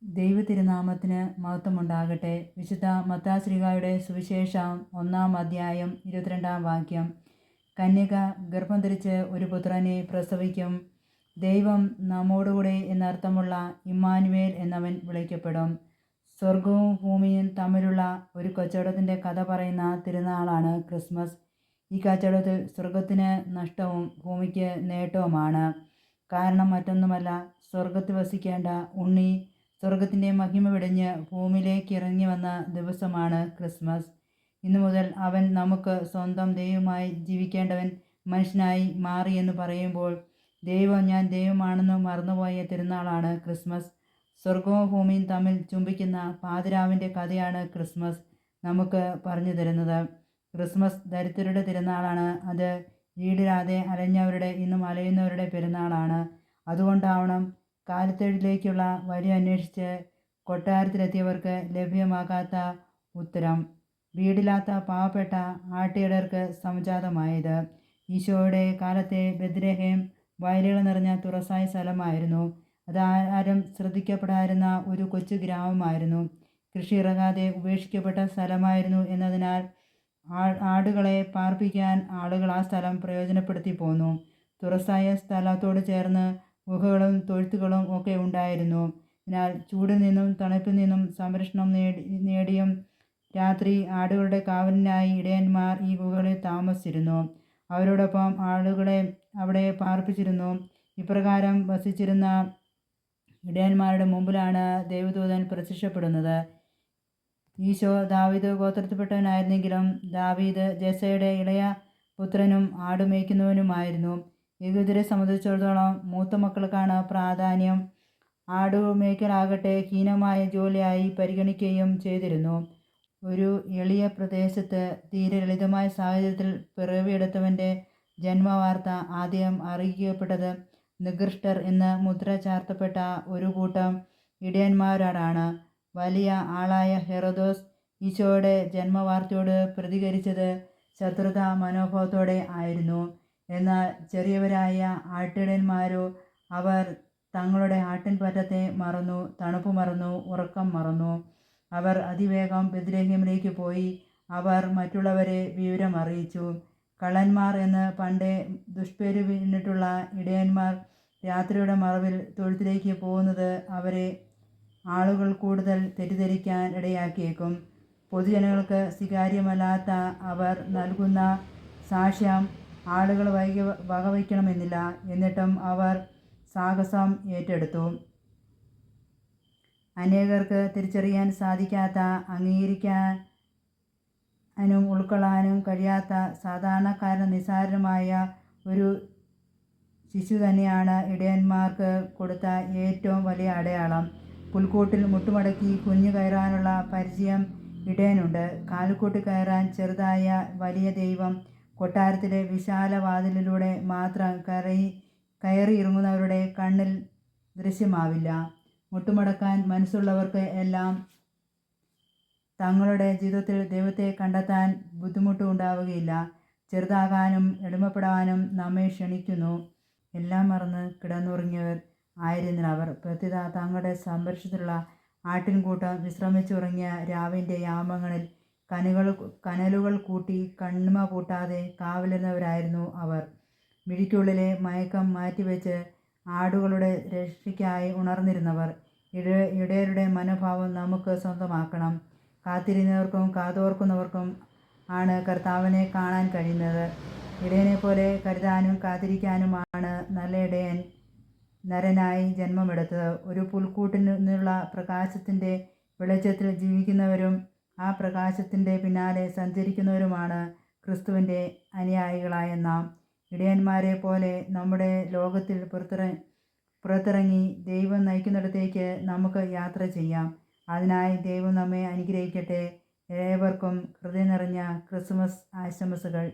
ദൈവതിരുനാമത്തിന് മഹത്വമുണ്ടാകട്ടെ. വിശുദ്ധ മത്തായി സുവിശേഷം 1-ാം അധ്യായം 22-ാം വാക്യം. കന്യക ഗർഭം ധരിച്ച് ഒരു പുത്രനെ പ്രസവിക്കും. ദൈവം നമ്മോടുകൂടെ എന്നർത്ഥമുള്ള ഇമ്മാനുവേൽ എന്നവൻ വിളിക്കപ്പെടും. സ്വർഗവും ഭൂമിയും തമ്മിലുള്ള ഒരു കച്ചവടത്തിൻ്റെ കഥ പറയുന്ന തിരുനാളാണ് ക്രിസ്മസ്. ഈ കച്ചവടത്തിൽ സ്വർഗത്തിന് നഷ്ടവും ഭൂമിക്ക് നേട്ടവുമാണ്. കാരണം മറ്റൊന്നുമല്ല, സ്വർഗത്തിൽ വസിക്കേണ്ട ഉണ്ണി സ്വർഗത്തിൻ്റെ മഹിമ വെടിഞ്ഞ് ഭൂമിയിലേക്ക് ഇറങ്ങി വന്ന ദിവസമാണ് ക്രിസ്മസ്. ഇന്നു മുതൽ അവൻ നമുക്ക് സ്വന്തം ദൈവമായി ജീവിക്കേണ്ടവൻ മനുഷ്യനായി മാറിയെന്ന് പറയുമ്പോൾ ഞാൻ ദൈവമാണെന്ന് മറന്നുപോയ തിരുനാളാണ് ക്രിസ്മസ്. സ്വർഗവും ഭൂമിയും തമ്മിൽ ചുംബിക്കുന്ന പാതിരാവിൻ്റെ കഥയാണ് ക്രിസ്മസ് നമുക്ക് പറഞ്ഞു തരുന്നത്. ക്രിസ്മസ് ദരിദ്രരുടെ തിരുനാളാണ്. അത് വീടില്ലാതെ അലഞ്ഞവരുടെ, ഇന്നും അലയുന്നവരുടെ പെരുന്നാളാണ്. അതുകൊണ്ടാവണം കാലത്തെഴുതിലേക്കുള്ള വഴി അന്വേഷിച്ച് കൊട്ടാരത്തിലെത്തിയവർക്ക് ലഭ്യമാകാത്ത ഉത്തരം വീടില്ലാത്ത പാവപ്പെട്ട ആട്ടിടയർക്ക് സംജാതമായത്. ഈശോയുടെ കാലത്തെ ബെത്ലഹേം വയലുകൾ നിറഞ്ഞ തുറസായ സ്ഥലമായിരുന്നു. അത് ആരും ശ്രദ്ധിക്കപ്പെടാതിരുന്ന ഒരു കൊച്ചു ഗ്രാമമായിരുന്നു. കൃഷി ഇറങ്ങാതെ ഉപേക്ഷിക്കപ്പെട്ട സ്ഥലമായിരുന്നു എന്നതിനാൽ ആടുകളെ പാർപ്പിക്കാൻ ആളുകൾ ആ സ്ഥലം പ്രയോജനപ്പെടുത്തി പോന്നു. തുറസായ സ്ഥലത്തോട് ചേർന്ന് ഗുഹകളും തൊഴുത്തുകളും ഒക്കെ ഉണ്ടായിരുന്നു. എന്നാൽ ചൂടിൽ നിന്നും തണുപ്പിൽ നിന്നും സംരക്ഷണം നേടിയും രാത്രി ആടുകളുടെ കാവലിനായി ഇടയന്മാർ ഈ ഗുഹകളിൽ താമസിച്ചിരുന്നു. അവരോടൊപ്പം ആളുകളെ അവിടെ പാർപ്പിച്ചിരുന്നു. ഇപ്രകാരം വസിച്ചിരുന്ന ഇടയന്മാരുടെ മുമ്പിലാണ് ദൈവദൂതൻ പ്രത്യക്ഷപ്പെടുന്നത്. ഈശോ ദാവീദ് ഗോത്രത്തിൽപ്പെട്ടവനായിരുന്നെങ്കിലും ദാവീദ് ജെസയുടെ ഇളയ പുത്രനും ആടുമേയ്ക്കുന്നവനുമായിരുന്നു. യഹൂദരെ സംബന്ധിച്ചിടത്തോളം മൂത്ത മക്കൾക്കാണ് പ്രാധാന്യം. ആടുമേയ്ക്കലാകട്ടെ ഹീനമായ ജോലിയായി പരിഗണിക്കുകയും ചെയ്തിരുന്നു. ഒരു എളിയ പ്രദേശത്ത് തീരെ ലളിതമായ സാഹചര്യത്തിൽ പിറവിയെടുത്തവൻ്റെ ജന്മവാർത്ത ആദ്യം അറിയിക്കപ്പെട്ടത് നികൃഷ്ടർ എന്ന് മുദ്ര ചാർത്തപ്പെട്ട ഒരു കൂട്ടം ഇടയന്മാരോടാണ്. വലിയ ആളായ ഹെറോദോസ് ഈശോയുടെ ജന്മവാർത്തയോട് പ്രതികരിച്ചത് ശത്രുതാ മനോഭാവത്തോടെ ആയിരുന്നു. എന്നാൽ ചെറിയവരായ ആട്ടിടയന്മാരോ, അവർ തങ്ങളുടെ ആട്ടിൻപറ്റത്തെ മറന്നു, തണുപ്പ് മറന്നു, ഉറക്കം മറന്നു. അവർ അതിവേഗം ബെത്ലഹേമിലേക്ക് പോയി. അവർ മറ്റുള്ളവരെ വിവരം അറിയിച്ചു. കള്ളന്മാർ എന്ന് പണ്ടേ ദുഷ്പേര് വീണിട്ടുള്ള ഇടയന്മാർ രാത്രിയുടെ മറവിൽ തൊഴുത്തിലേക്ക് പോകുന്നത് അവരെ ആളുകൾ കൂടുതൽ തെറ്റിദ്ധരിക്കാൻ ഇടയാക്കിയേക്കും. പൊതുജനങ്ങൾക്ക് സ്വീകാര്യമല്ലാത്ത അവർ നൽകുന്ന സാക്ഷ്യം ആളുകൾ വകവയ്ക്കണമെന്നില്ല. എന്നിട്ടും അവർ സാഹസം ഏറ്റെടുത്തു. അനേകർക്ക് തിരിച്ചറിയാൻ സാധിക്കാത്ത, അംഗീകരിക്കാനും ഉൾക്കൊള്ളാനും കഴിയാത്ത സാധാരണക്കാരനും നിസ്സാരനുമായ ഒരു ശിശു തന്നെയാണ് ഇടയന്മാർക്ക് കൊടുത്ത ഏറ്റവും വലിയ അടയാളം. പുൽക്കൂട്ടിൽ മുട്ടുമടക്കി കുഞ്ഞു കയറാനുള്ള പരിചയം ഇടയനുണ്ട്. കാൽക്കൂട്ട് കയറാൻ ചെറുതായ വലിയ ദൈവം കൊട്ടാരത്തിലെ വിശാല വാതിലിലൂടെ മാത്രം കയറിയിറങ്ങുന്നവരുടെ കണ്ണിൽ ദൃശ്യമാവില്ല. മുട്ടുമടക്കാൻ മനസ്സുള്ളവർക്ക് എല്ലാം തങ്ങളുടെ ജീവിതത്തിൽ ദൈവത്തെ കണ്ടെത്താൻ ബുദ്ധിമുട്ട് ഉണ്ടാവുകയില്ല. ചെറുതാകാനും എളിമപ്പെടാനും നമ്മെ ക്ഷണിക്കുന്നു. എല്ലാം മറന്ന് കിടന്നുറങ്ങിയവർ ആയിരുന്നില്ല അവർ. പ്രത്യുത തങ്ങളുടെ സംരക്ഷണത്തിലുള്ള ആട്ടിൻകൂട്ടം വിശ്രമിച്ചുറങ്ങിയ രാവിൻ്റെ യാമങ്ങളിൽ കനലുകൾ കൂട്ടി കണ്ണിമ പൂട്ടാതെ കാവലിരുന്നവരായിരുന്നു അവർ. മിഴിക്കുള്ളിലെ മയക്കം മാറ്റിവെച്ച് ആടുകളുടെ രക്ഷയ്ക്കായി ഉണർന്നിരുന്നവർ. ഇടയരുടെ മനോഭാവം നമുക്ക് സ്വന്തമാക്കണം. കാത്തിരുന്നവർക്കും കാതോർക്കുന്നവർക്കും ആണ് കർത്താവിനെ കാണാൻ കഴിയുന്നത്. ഇടയനെപ്പോലെ കരുതാനും കാത്തിരിക്കാനുമാണ് നല്ല ഇടയൻ നരനായി ജന്മമെടുത്തത്. ഒരു പുൽക്കൂട്ടിൽ നിന്നുള്ള പ്രകാശത്തിൻ്റെ വെളിച്ചത്തിൽ ജീവിക്കുന്നവരും ആ പ്രകാശത്തിൻ്റെ പിന്നാലെ സഞ്ചരിക്കുന്നവരുമാണ് ക്രിസ്തുവിൻ്റെ അനുയായികളായ നാം. ഇടയന്മാരെ പോലെ നമ്മുടെ ലോകത്തിൽ പുറത്തിറങ്ങി ദൈവം നയിക്കുന്നിടത്തേക്ക് നമുക്ക് യാത്ര ചെയ്യാം. അതിനായി ദൈവം നമ്മെ അനുഗ്രഹിക്കട്ടെ. ഏവർക്കും ഹൃദയം നിറഞ്ഞ ക്രിസ്മസ് ആശംസകൾ.